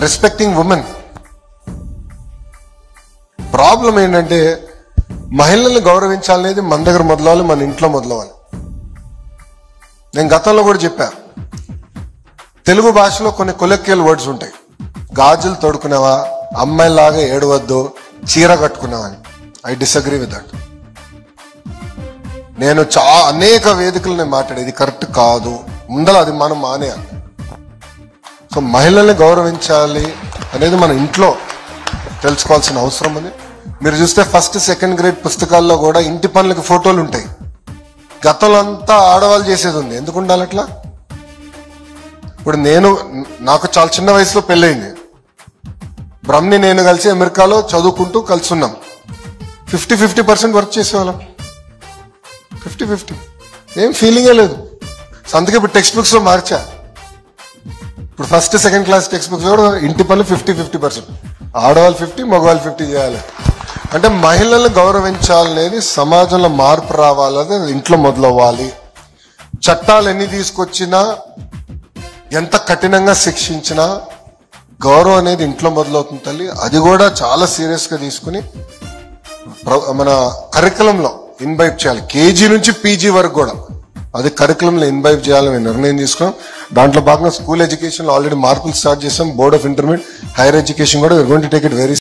Respecting women. Problem ఏంటంటే మహిళల్ని గౌరవించాలనేది మన దగ్గర మొదలవాలి, మన ఇంట్లో మొదలవాలి. నేను గతంలో కూడా చెప్పా, తెలుగు భాషలో కొన్ని కొలెక్యువల్ వర్డ్స్ ఉంటాయి. గాజులు తొడుకునేవా, అమ్మాయిలాగా ఏడవద్దు, చీర కట్టుకునేవా అని. I disagree with that. నేను అనేక వేదికలు నేను మాట్లాడేది కరెక్ట్ కాదు, ముందర అది మనం మానేయాలి. సో మహిళల్ని గౌరవించాలి అనేది మన ఇంట్లో తెలుసుకోవాల్సిన అవసరం ఉంది. మీరు చూస్తే ఫస్ట్ సెకండ్ గ్రేడ్ పుస్తకాల్లో కూడా ఇంటి పనులకి ఫోటోలు ఉంటాయి. గతంలో అంతా ఆడవాళ్ళు చేసేది ఉంది, ఎందుకు ఉండాలి అట్లా? ఇప్పుడు నాకు చాలా చిన్న వయసులో పెళ్ళయింది. బ్రహ్మని నేను కలిసి అమెరికాలో చదువుకుంటూ కలిసి ఉన్నాం. 50% వర్క్ చేసేవాళ్ళం. 50 ఏం ఫీలింగే లేదు. అందుకే ఇప్పుడు టెక్స్ట్ బుక్స్ లో మార్చా. ఇప్పుడు first second class text books కూడా ఇంటి పనులు 50% ఆడవాళ్ళు 50, మగవాళ్ళు 50 చేయాలి. అంటే మహిళలను గౌరవించాలనేది సమాజంలో మార్పు రావాలని ఇంట్లో మొదలవ్వాలి. చట్టాలు ఎన్ని తీసుకొచ్చినా, ఎంత కఠినంగా శిక్షించినా గౌరవం అనేది ఇంట్లో మొదలవుతుంది తల్లి. అది కూడా చాలా సీరియస్ గా తీసుకుని మన కరికులంలో ఇన్వైట్ చేయాలి. కేజీ నుంచి పీజీ వరకు కూడా అది కరికులంలో ఇన్వైట్ చేయాలని నిర్ణయం తీసుకున్నాం. దాంట్లో భాగంగా స్కూల్ ఎడ్యుకేషన్ ఆల్రెడీ మార్పులు స్టార్ట్ చేసాం. Board of intermediate higher education కూడా we're going to take it very